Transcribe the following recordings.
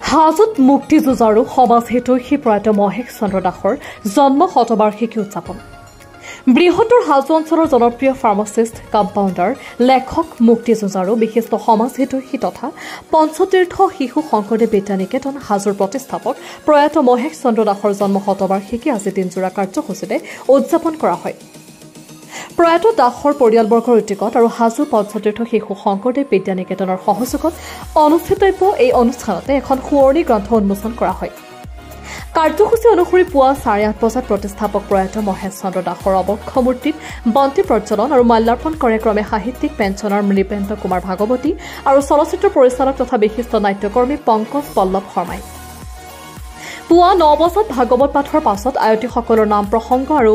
হাজোত মুক্তিযুঁজাৰু সমাজ হিতৈষী প্ৰয়াত মহেশ চন্দ্ৰ দাসৰ জন্ম শতবাৰ্ষিকী উদযাপন। বৃহত্তৰ হাজো অঞ্চলৰ জনপ্ৰিয় ফাৰ্মাচিষ্ট, কম্পাউণ্ডাৰ, লেখক, মুক্তিযুঁজাৰু, বিশিষ্ট সমাজ হিতৈষী তথা পঞ্চতীৰ্থ শিশু শংকৰদেৱ বিদ্যানিকেতন হাজোৰ প্ৰতিষ্ঠাপক প্ৰয়াত মহেশ চন্দ্ৰ দাসৰ জন্ম শতবাৰ্ষিকী আজি দিনজোৰা কাৰ্যসূচীৰে উদযাপন কৰা হয়। প্ৰয়াত দাসৰ পৰিয়ালবৰ্গৰ উদ্যোগত আৰু হাজো পঞ্চতীৰ্থ শিশু শংকৰদেৱ বিদ্যানিকেতনৰ সহযোগত অনুষ্ঠিতব্য এই অনুষ্ঠানতে এখন সোঁৱৰণী গ্ৰন্থ উন্মোচন কৰা হয়। কাৰ্যসূচী অনুসৰি পুৱা 8:30 বজাত প্ৰতিষ্ঠাপক প্ৰয়াত মহেশ চন্দ্ৰ দাসৰ অবক্ষ মূৰ্তিত বন্তি প্ৰজ্বলন আৰু মাল্যাৰ্পণ কৰে ক্ৰমে সাহিত্যিক পেঞ্চনাৰ নৃপেন্দ্ৰ কুমাৰ ভাগৱতী আৰু চলচ্চিত্ৰ পৰিচালক তথা বিশিষ্ট নাট্যকৰ্মী পংকজ পল্লৱ শৰ্মাই। পুৱা 9 বজাত ভাগৱত পাঠৰ পাছত আয়তীসকলৰ নাম প্ৰসংগ আৰু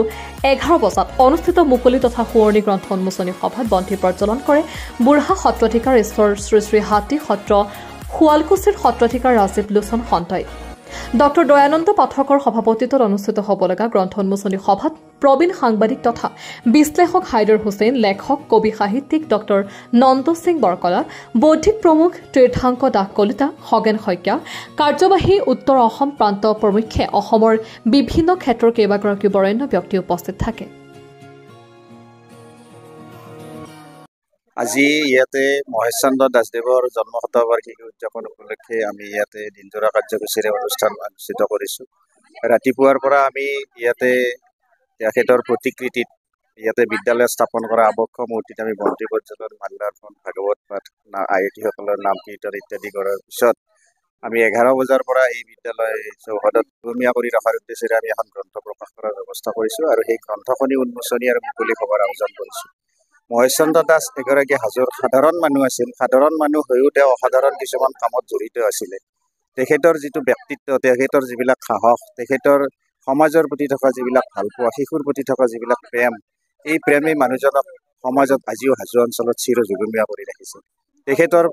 11 বজাত অনুষ্ঠিত মুকলি তথা সোঁৱৰণী গ্ৰন্থ উন্মোচনী সভাত বন্তি প্ৰজ্বলন কৰে বুঢ়া সত্ৰাধিকাৰ ঈশ্বৰ শ্ৰী শ্ৰী হাতী সত্ৰ শুৱালকুছিৰ সত্ৰাধিকাৰ ৰাজীৱ লোচন সন্তই। ডক্টৰ দয়ানন্দ পাঠকৰ সভাপতিত্বত অনুষ্ঠিত হ'ব লগা গ্ৰন্থ উন্মোচনী সভাত প্ৰবীণ সাংবাদিক তথা বিশ্লেষক হাইদৰ হুছেইন, লেখক, কবি সাহিত্যিক ডক্টৰ নন্দ সিং বৰকলা, বৌদ্ধিক প্ৰমুখ তীৰ্থাংক দাস কলিতা, খগেন শইকীয়া, কাৰ্যবাহী উত্তৰ অসম প্ৰান্ত প্ৰমুখ্যে অসমৰ বিভিন্ন ক্ষেত্ৰৰ কেইবাগৰাকী বৰেণ্য ব্যক্তি উপস্থিত থাকে। আজি ইয়াতে মহেশ চন্দ্ৰ দাসদেৱৰ জন্ম শতবাৰ্ষিকী উদযাপন উপলক্ষে আমি ইয়াতে দিনজোৰা কাৰ্যসূচীৰে অনুষ্ঠান অনুষ্ঠিত কৰিছোঁ। ৰাতিপুৱাৰ পৰা আমি ইয়াতে তেখেতৰ প্ৰতিকৃতিত ইয়াতে বিদ্যালয় স্থাপন কৰা আবক্ষ মূৰ্তিত আমি বন্তি প্ৰজ্বলন, মাল্যাৰ্পণ, ভাগৱত পাঠ, আয়তীসকলৰ নাম কীৰ্তন ইত্যাদি কৰাৰ পিছত আমি 11 বজাৰ পৰা এই বিদ্যালয় চৌহদত ধৰ্মীয়া কৰি ৰখাৰ উদ্দেশ্যেৰে আমি এখন গ্ৰন্থ প্ৰকাশ কৰাৰ ব্যৱস্থা কৰিছোঁ আৰু সেই গ্ৰন্থখনি উন্মোচনী আৰু মুকলি সভাৰ আয়োজন কৰিছোঁ। মহেশ চন্দ্ৰ দাস এগৰাকী হাজোৰ সাধাৰণ মানুহ আছিল। সাধাৰণ মানুহ হৈও তেওঁ অসাধাৰণ কিছুমান কামত জড়িত আছিলে। তেখেতৰ যিটো ব্যক্তিত্ব, তেখেতৰ যিবিলাক সাহস, তেখেতৰ সমাজৰ প্ৰতি থকা যিবিলাক ভালপোৱা, শিশুৰ প্ৰতি থকা যিবিলাক প্ৰেম, এই প্ৰেমেই মানুহজনক সমাজত আজিও হাজো অঞ্চলত চিৰ যুগমীয়া কৰি ৰাখিছে। তেখেতৰ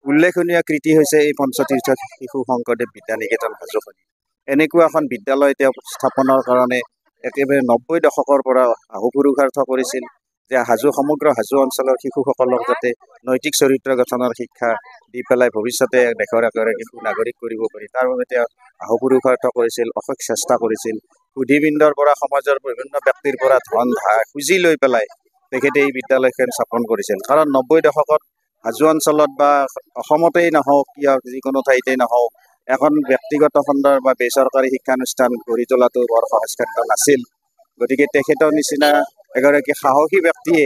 উল্লেখনীয় কৃতি হৈছে এই পঞ্চতীৰ্থ শিশু শংকৰদেৱ বিদ্যানিকেতন হাজোখনি। এনেকুৱা এখন বিদ্যালয় তেওঁ স্থাপনৰ কাৰণে একেবাৰে 90 দশকৰ পৰা আহুপুৰুষাৰ্থ কৰিছিল যে সমগ্ৰ হাজো অঞ্চলৰ শিশুসকলক যাতে নৈতিক চৰিত্ৰ গঠনৰ শিক্ষা দি পেলাই ভৱিষ্যতে দেশৰ এগৰাকী নাগৰিক কৰিব পাৰি, তাৰ বাবে তেওঁ আহুপুৰুষাৰ্থ কৰিছিল, অশেষ চেষ্টা কৰিছিল। সুধীবৃন্দৰ পৰা, সমাজৰ বিভিন্ন ব্যক্তিৰ পৰা ধন ধাৰ খুজি লৈ পেলাই তেখেতে এই বিদ্যালয়খন স্থাপন কৰিছিল। কাৰণ 90 দশকত হাজো অঞ্চলত বা অসমতেই নহওক, যিকোনো ঠাইতেই নহওক, এখন ব্যক্তিগত খণ্ডৰ বা বেচৰকাৰী শিক্ষানুষ্ঠান গঢ়ি তোলাটো বৰ সহজসাধ্য নাছিল। গতিকে তেখেতৰ নিচিনা এগৰাকী সাহসী ব্যক্তিয়ে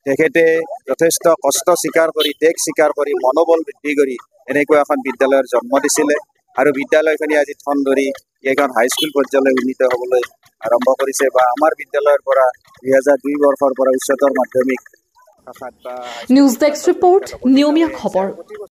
তেখেতে যথেষ্ট কষ্ট স্বীকাৰ কৰি, ত্যাগ স্বীকাৰ কৰি, মনোবল বৃদ্ধি কৰি এনেকুৱা এখন বিদ্যালয়ৰ জন্ম দিছিলে আৰু বিদ্যালয়খনি আজি ঠন ধৰি এইখন হাইস্কুল পৰ্যায়লৈ উন্নীত হ'বলৈ আৰম্ভ কৰিছে বা আমাৰ বিদ্যালয়ৰ পৰা 2002 বৰ্ষৰ পৰা উচ্চতৰ মাধ্যমিক শাখাত বা নিউজ ডেস্ক ৰিপৰ্ট, নিয়মীয়া খবৰ।